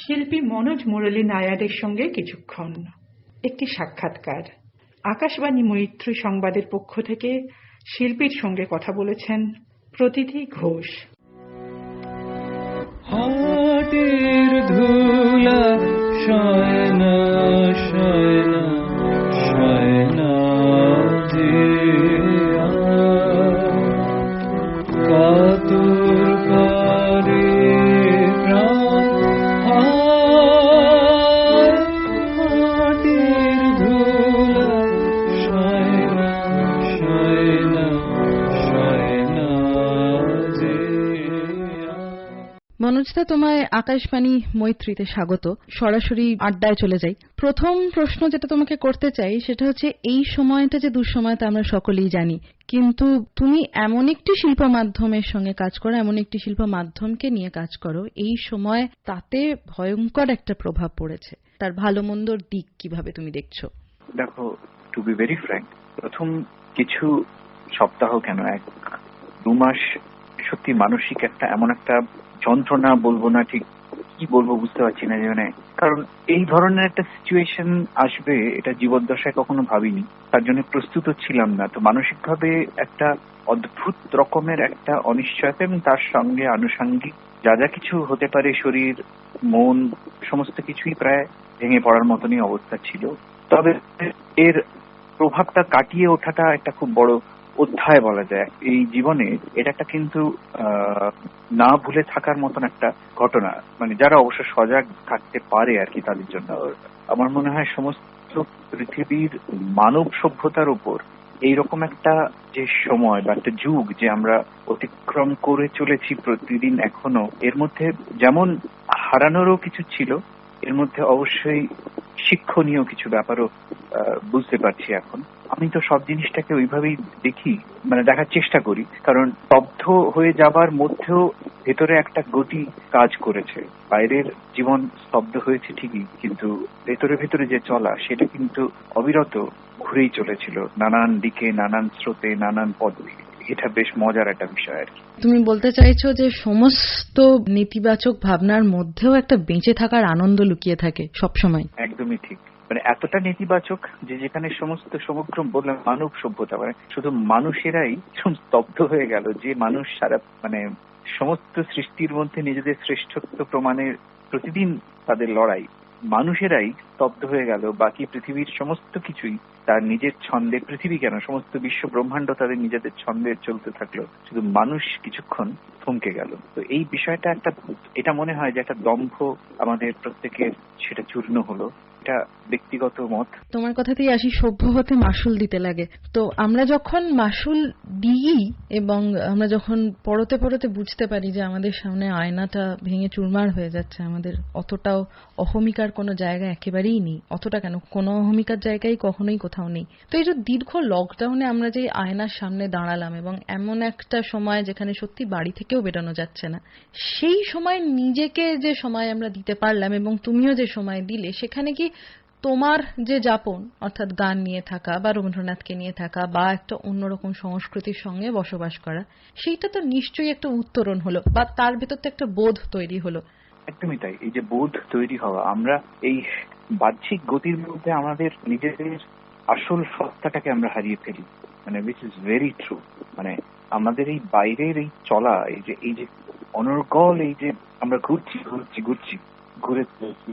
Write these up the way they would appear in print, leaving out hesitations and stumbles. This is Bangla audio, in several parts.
শিল্পী মনোজ মুরলী নায়ারের সঙ্গে কিছুক্ষণ। একটি সাক্ষাৎকার। আকাশবাণী মৈত্রী সংবাদের পক্ষ থেকে শিল্পীর সঙ্গে কথা বলেছেন প্রতীতি ঘোষ। হাটের ধুলা শয়না শয়না শয়না যে কাতুর করে প্রাণ হাটের ধুলা শয়না শয়না শয়না যে। মনোজদা, তোমায় আকাশবাণী মৈত্রীতে স্বাগত। সরাসরি আড্ডায় চলে যাই। প্রথম প্রশ্ন যেটা তোমাকে করতে চাই সেটা হচ্ছে, এই সময়টা যে দুঃসময়টা আমরা সকলেই জানি, কিন্তু তুমি এমন একটি শিল্প মাধ্যমের সঙ্গে কাজ করো, এমন একটি শিল্প মাধ্যমকে নিয়ে কাজ করো, এই সময় তাতে ভয়ঙ্কর একটা প্রভাব পড়েছে। তার ভালো মন্দর দিক কিভাবে তুমি দেখছো? দেখো, টু বি ভেরি ফ্র্যাঙ্ক, প্রথম কিছু সপ্তাহ কেন 1-2 মাস সত্যি মানসিক এমন একটা যন্ত্রণা, বলবো না ঠিক কি বলবো, বুঝতে পারছি না। কারণ এই ধরনের একটা সিচুয়েশন আসবে এটা জীবদ্দশায় কখনো ভাবিনি, তার জন্য প্রস্তুত ছিলাম না। তো মানসিকভাবে একটা অদ্ভুত রকমের একটা অনিশ্চয়তা এবং তার সঙ্গে আনুষঙ্গিক যা যা কিছু হতে পারে, শরীর মন সমস্ত কিছুই প্রায় ভেঙে পড়ার মতনই অবস্থা ছিল। তবে এর প্রভাবটা কাটিয়ে ওঠাটা একটা খুব বড় অধ্যায় বলা যায় এই জীবনে। এটা একটা কিন্তু না ভুলে থাকার মতন একটা ঘটনা, মানে যারা অবশ্য সজাগ থাকতে পারে আর কি, তাদের জন্য আমার মনে হয় সমস্ত পৃথিবীর মানব সভ্যতার উপর এইরকম একটা যে সময় বা একটা যুগ যে আমরা অতিক্রম করে চলেছি প্রতিদিন এখনো, এর মধ্যে যেমন হারানোরও কিছু ছিল, এর মধ্যে অবশ্যই শিক্ষণীয় কিছু ব্যাপারও বুঝতে পারছি এখন। আমি তো সব জিনিসটাকে ওইভাবেই দেখি, মানে দেখার চেষ্টা করি, কারণ স্তব্ধ হয়ে যাবার মধ্যেও ভেতরে একটা গতি কাজ করেছে। বাইরের জীবন স্তব্ধ হয়েছে ঠিকই, কিন্তু ভেতরে ভেতরে যে চলা সেটা কিন্তু অবিরত ঘুরেই চলেছিল, নানান দিকে, নানান স্রোতে, নানান পথে। এটা বেশ মজার একটা বিষয় আর কি। তুমি বলতে চাইছো যে সমস্ত নেতিবাচক ভাবনার মধ্যেও একটা বেঁচে থাকার আনন্দ লুকিয়ে থাকে সবসময়। একদমই ঠিক, মানে এতটা নেতিবাচক যে যেখানে সমগ্র বললাম মানব সভ্যতা, মানে শুধু মানুষেরাই স্তব্ধ হয়ে গেল, যে মানুষ সারা মানে সমস্ত সৃষ্টির মধ্যে নিজেদের শ্রেষ্ঠত্ব প্রমাণের প্রতিদিন তাদের লড়াই, মানুষেরাই স্তব্ধ হয়ে গেল। বাকি পৃথিবীর সমস্ত কিছুই তার নিজের ছন্দে, পৃথিবী কেন সমস্ত বিশ্ব ব্রহ্মাণ্ড তাদের নিজেদের ছন্দে চলতে থাকলো, শুধু মানুষ কিছুক্ষণ থমকে গেল। তো এই বিষয়টা এটা মনে হয় যে একটা দম্ভ আমাদের প্রত্যেকের, সেটা চূর্ণ হলো। এটা ব্যক্তিগত মত। তোমার কথাতেই আসি, সভ্য হতে মাসুল দিতে লাগে। তো আমরা যখন মাসুল দিই এবং আমরা যখন পরতে পরতে বুঝতে পারি যে আমাদের সামনে আয়নাটা ভেঙে চুরমার হয়ে যাচ্ছে, আমাদের অতটাও অহমিকার কোনো জায়গা একেবারেই নেই, অতটা কেন, কোনো অহমিকার জায়গায় কখনোই কোথাও নেই। তো এই যে দীর্ঘ লকডাউনে আমরা যে আয়নার সামনে দাঁড়ালাম এবং এমন একটা সময় যেখানে সত্যি বাড়ি থেকেও বেরোনো যাচ্ছে না, সেই সময় নিজেকে যে সময় আমরা দিতে পারলাম এবং তুমিও যে সময় দিলে, সেখানে কি তোমার যে যাপন, অর্থাৎ গান নিয়ে থাকা বা রবীন্দ্রনাথকে নিয়ে থাকা বা একটা অন্যরকম সংস্কৃতির সঙ্গে বসবাস করা, সেইটা তো নিশ্চয়ই একটা উত্তরণ হলো বা তার ভেতর তো একটা বোধ তৈরি হলো। একদমই তাই। এই যে বোধ তৈরি হওয়া, আমরা এই বাহ্যিক গতির মধ্যে আমাদের নিজেদের আসল সত্তাটাকে আমরা হারিয়ে ফেলি, মানে উইচ ইজ ভেরি ট্রু। মানে আমাদের এই বাইরের এই চলা, এই যে অনর্গল, এই যে আমরা ঘুরছি ঘুরে চলেছি,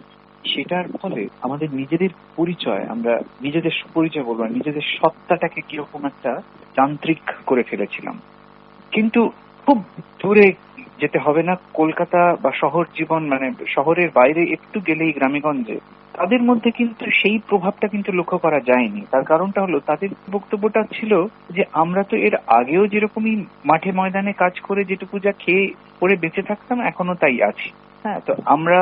সেটার ফলে আমাদের নিজেদের পরিচয়, আমরা নিজেদের পরিচয় বলবো, নিজেদের সত্তাটাকে কিরকম একটা যান্ত্রিক করে ফেলেছিলাম। কিন্তু খুব দূরে যেতে হবে না, কলকাতা বা শহর জীবন, মানে শহরের বাইরে একটু গেলেই গ্রামেগঞ্জে, তাদের মধ্যে কিন্তু সেই প্রভাবটা কিন্তু লক্ষ্য করা যায়নি। তার কারণটা হলো, তাদের বক্তব্যটা ছিল যে আমরা তো এর আগেও যেরকমই মাঠে ময়দানে কাজ করে যেটুকু যা খেয়ে পরে বেঁচে থাকতাম, এখনো তাই আছি। হ্যাঁ, তো আমরা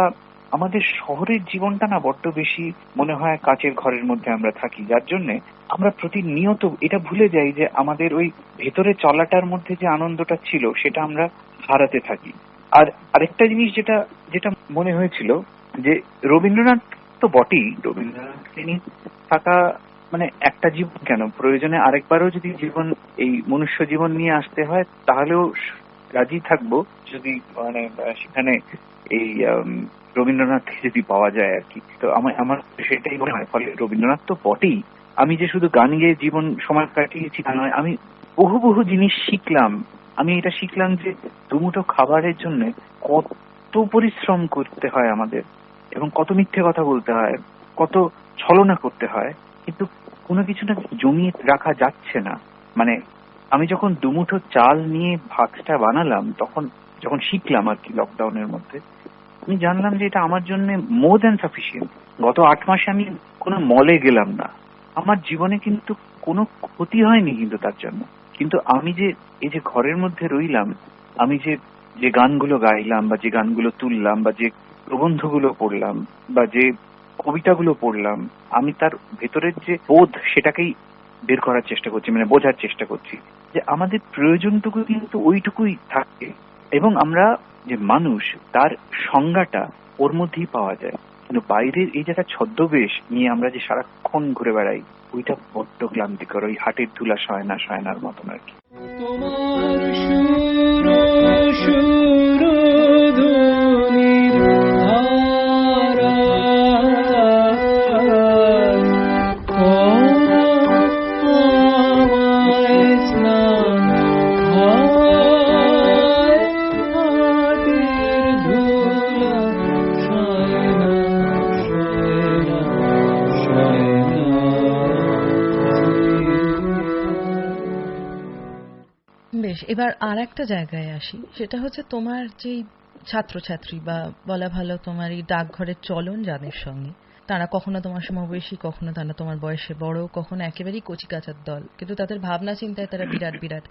আমাদের শহরের জীবনটা না বড্ড বেশি মনে হয় কাচের ঘরের মধ্যে আমরা থাকি, যার জন্য আমরা প্রতিনিয়ত এটা ভুলে যাই যে আমাদের ওই ভেতরে চলাটার মধ্যে যে আনন্দটা ছিল সেটা আমরা হারাতে থাকি। আর আরেকটা জিনিস যেটা মনে হয়েছিল, যে রবীন্দ্রনাথ তো বটেই, রবীন্দ্রনাথকে নিয়ে থাকা মানে একটা জীবন কেন, প্রয়োজনে আরেকবারও যদি জীবন, এই মনুষ্য জীবন নিয়ে আসতে হয়, তাহলেও রাজি থাকবো, যদি মানে সেখানে এই রবীন্দ্রনাথকে যদি পাওয়া যায় আর কি। তো আমার সেটাই মনে হয়। ফলে রবীন্দ্রনাথ তো বটেই, আমি যে শুধু গান গেয়ে জীবন সময় কাটিয়েছি তা নয়, আমি বহু বহু জিনিস শিখলাম। আমি এটা শিখলাম যে দুমুঠো খাবারের জন্য কত পরিশ্রম করতে হয় আমাদের, এবং কত মিথ্যে কথা বলতে হয়, কত ছলনা করতে হয়, কিন্তু কোনো কিছু না জমিয়ে রাখা যাচ্ছে না। মানে আমি যখন দুমুঠো চাল নিয়ে ভাতটা বানালাম, যখন শিখলাম আর কি লকডাউনের মধ্যে, আমি জানলাম যে এটা আমার জন্য মোর দ্যান সাফিসিয়েন্ট। গত 8 মাসে আমি কোনো মলে গেলাম না, আমার জীবনে কিন্তু কোনো ক্ষতি হয়নি কিন্তু তার জন্য। কিন্তু আমি যে এই যে ঘরের মধ্যে রইলাম, আমি যে গানগুলো গাইলাম বা যে গানগুলো তুললাম বা যে প্রবন্ধগুলো পড়লাম বা যে কবিতাগুলো পড়লাম, আমি তার ভেতরের যে বোধ সেটাকেই বের করার চেষ্টা করছি, মানে বোঝার চেষ্টা করছি যে আমাদের প্রয়োজনটুকু কিন্তু ওইটুকুই থাকে, এবং আমরা যে মানুষ তার সংজ্ঞাটা ওর মধ্যেই পাওয়া যায়। কিন্তু বাইরের এই জায়গা ছদ্মবেশ নিয়ে আমরা যে সারাক্ষণ ঘুরে বেড়াই, ওইটা বড্ড ক্লান্তিকর, ওই হাটের ধুলা শয়নার মতন আর কি। তোমার সুর সুরধ্বনির ধারায় আমায় স্নান খাওয়ায়, হাতের ধুলা শয়না শয়না শয়না বেশ, এবার আর একটা জায়গায় আসি, সেটা হচ্ছে তোমার যেই ছাত্রছাত্রী বা বলা ভালো তোমার এই ডাকঘরের চলন যাদের সঙ্গে, তারা কখনো তোমার সমবয়সী, কখনো তারা তোমার বয়সে বড়, কখনো একেবারেই কচিকাচার দল, কিন্তু তাদের ভাবনা চিন্তায় তারা বিরাট বিরাট।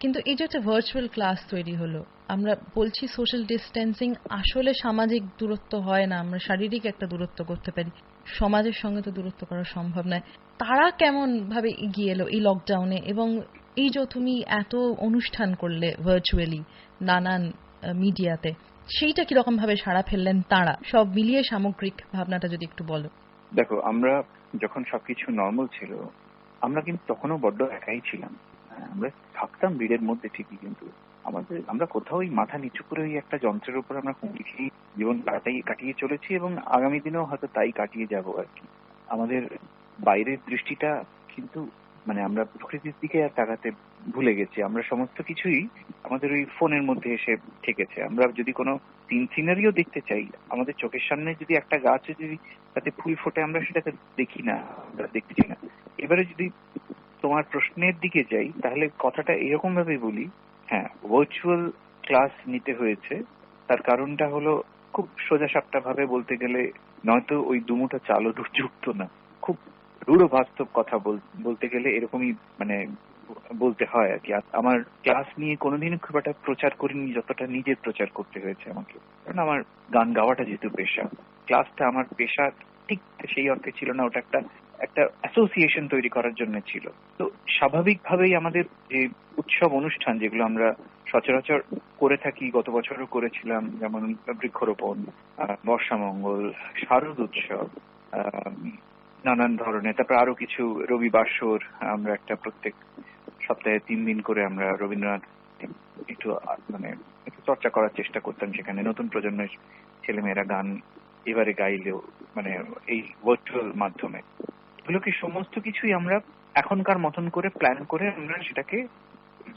কিন্তু এই যে একটা ভার্চুয়াল ক্লাস তৈরি হলো, আমরা বলছি সোশ্যাল ডিস্টেন্সিং, আসলে সামাজিক দূরত্ব হয় না, আমরা শারীরিক একটা দূরত্ব করতে পারি, সমাজের সঙ্গে তো দূরত্ব করা সম্ভব নয়। তারা কেমন ভাবে এগিয়ে এলো এই লকডাউনে, এবং এই যে তুমি এত অনুষ্ঠান করলে ভার্চুয়ালি নানান মিডিয়াতে, সেইটা কিরকম ভাবে সাড়া ফেললেন তারা, সব মিলিয়ে সামগ্রিক ভাবনাটা যদি একটু বলো। দেখো, আমরা যখন সবকিছু নর্মাল ছিল, আমরা কিন্তু তখনও বড্ড একাই ছিলাম। আমরা থাকতাম ভিড়ের মধ্যে ঠিকই, কিন্তু আমরা কোথাও ওই মাথা নিচু করে ওই একটা যন্ত্রের উপর আমরা হুমকি খেয়ে জীবন কাটিয়ে চলেছি, এবং আগামী দিনেও হয়তো তাই কাটিয়ে যাব আর কি। আমাদের বাইরের দৃষ্টিটা কিন্তু, মানে আমরা প্রকৃতির দিকে আর তাকাতে ভুলে গেছি। আমরা সমস্ত কিছুই আমাদের ওই ফোনের মধ্যে এসে ঠেকেছে। আমরা যদি কোনো সিনারিও দেখতে চাই, আমাদের চোখের সামনে যদি একটা গাছ যদি তাতে ফুল ফোটে, আমরা সেটাকে দেখি না, আমরা দেখছি না। এবারে যদি তোমার প্রশ্নের দিকে যাই, তাহলে কথাটা এরকম ভাবে বলি, হ্যাঁ, ভার্চুয়াল ক্লাস নিতে হয়েছে। তার কারণটা হলো, খুব সোজাসাপটা ভাবে বলতে গেলে, নয়তো ওই দুমুঠো চালও যুক্ত না, খুব রূঢ় বাস্তব কথা বলতে গেলে এরকমই মানে বলতে হয় আর কি। আমার ক্লাস নিয়ে কোনোদিন খুব একটা প্রচার করিনি যতটা নিজের প্রচার করতে হয়েছে আমাকে। কারণ আমার গান গাওয়াটা যেহেতু পেশা, ক্লাসটা আমার পেশা ঠিক সেই অর্থে ছিল না, ওটা একটা অ্যাসোসিয়েশন তৈরি করার জন্য ছিল। তো স্বাভাবিকভাবেই আমাদের যে উৎসব অনুষ্ঠান যেগুলো আমরা সচরাচর করে থাকি, গত বছরও করেছিলাম, যেমন বৃক্ষরোপণ, বর্ষামঙ্গল, শারদ উৎসব, নানান ধরনের, তারপর আরো কিছু রবি বাসর, আমরা একটা প্রত্যেক সপ্তাহে 3 দিন করে আমরা রবীন্দ্রনাথ একটু একটু চর্চা করার চেষ্টা করতাম। সেখানে নতুন প্রজন্মের ছেলেমেয়েরা গান এবারে গাইলেও, মানে এই ভার্চুয়াল মাধ্যমে, এগুলোকে সমস্ত কিছুই আমরা এখনকার মতন করে প্ল্যান করে আমরা সেটাকে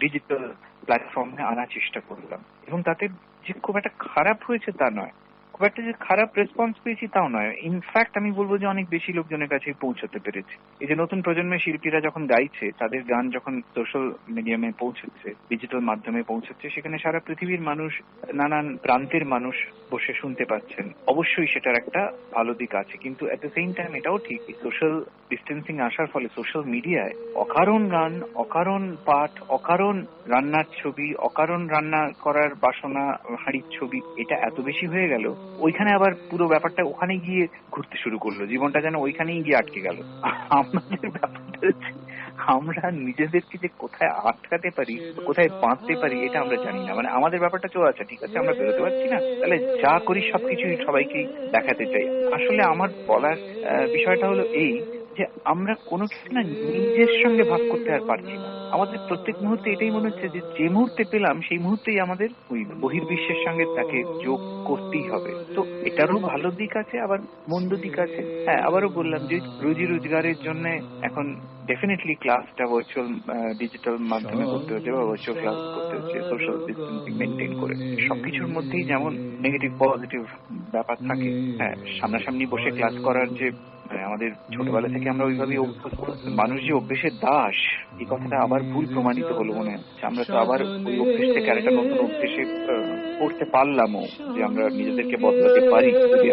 ডিজিটাল প্ল্যাটফর্মে আনার চেষ্টা করলাম। এবং তাতে যে খুব একটা খারাপ হয়েছে তা নয়, খুব একটা যে খারাপ রেসপন্স পেয়েছি তাও নয়। ইনফ্যাক্ট আমি বলবো যে অনেক বেশি লোকজনের কাছে পৌঁছতে পেরেছি। এই যে নতুন প্রজন্মের শিল্পীরা যখন গাইছে, তাদের গান যখন সোশ্যাল মিডিয়ামে পৌঁছচ্ছে, ডিজিটাল মাধ্যমে পৌঁছচ্ছে, সেখানে সারা পৃথিবীর মানুষ, নানান প্রান্তের মানুষ বসে শুনতে পাচ্ছেন। অবশ্যই সেটার একটা ভালো দিক আছে, কিন্তু এট দ্য সেম টাইম এটাও ঠিক, সোশ্যাল ডিস্টেন্সিং আসার ফলে সোশ্যাল মিডিয়ায় অকারণ গান, অকারণ পাঠ, অকারণ রান্নার ছবি, অকারণ রান্না করার বাসনা, হাঁড়ির ছবি, এটা এত বেশি হয়ে গেল, ওইখানে আবার পুরো ব্যাপারটা ওখানে গিয়ে ঘুরতে শুরু করলো, জীবনটা যেন ওইখানেই গিয়ে আটকে গেল। আমাদের ব্যাপারটা হচ্ছে, আমরা নিজেদেরকে যে কোথায় আটকাতে পারি, কোথায় বাঁধতে পারি, এটা আমরা জানি না। মানে আমাদের ব্যাপারটা চলে আছে, ঠিক আছে, আমরা বেরোতে পারছি না, তাহলে যা করি সবকিছুই সবাইকেই দেখাতে চাই। আসলে আমার বলার বিষয়টা হলো এই, যে আমরা কোনো কিছু না নিজের সঙ্গে ভাগ করতে আর পারছি না। আমাদের প্রত্যেক মুহূর্তে এটাই মনে হচ্ছে যে যে মুহূর্তে পেলাম সেই মুহূর্তেই আমাদের ওই বহির্বিশ্বের সঙ্গে তাকে যোগ করতেই হবে। তো এটারও ভালো দিক আছে, আবার মন্দ দিক আছে। হ্যাঁ, আবারও বললাম যে রুজি রোজগারের জন্য এখন ডেফিনেটলি ক্লাসটা ভার্চুয়াল ডিজিটাল মাধ্যমে করতে হচ্ছে বা ভার্চুয়াল ক্লাস করতে হচ্ছে সোশ্যাল ডিস্টেন্সিং মেনটেন করে। সবকিছুর মধ্যেই যেমন নেগেটিভ পজিটিভ ব্যাপার থাকে। হ্যাঁ, সামনাসামনি বসে ক্লাস করার যে আমাদের ছোটবেলা থেকে আমরা ওইভাবেই অভ্যস্ত, মানুষ যে অভ্যেসের দাস এই কথাটা আবার ভুল প্রমাণিত হলো মনে হচ্ছে। আমরা তো আবার ওই অভ্যেস থেকে আরেকটা নতুন অভ্যেসে পড়তে পারলামও, যে আমরা নিজেদেরকে বদলাতে পারি যদি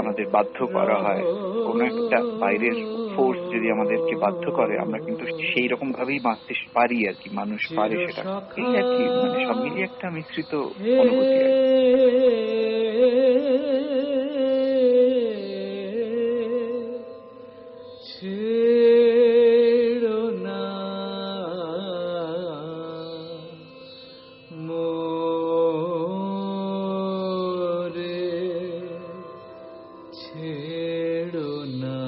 আমাদের বাধ্য করা হয়। কোন একটা বাইরের ফোর্স যদি আমাদেরকে বাধ্য করে, আমরা কিন্তু সেই রকম ভাবেই বাঁচতে পারি আর কি, মানুষ পারে সেটা। এই আর কি, মানে সব মিলিয়ে একটা মিশ্রিত অনুভূতি আর কি। ছেড়ো না মোরে, ছেড়ো না।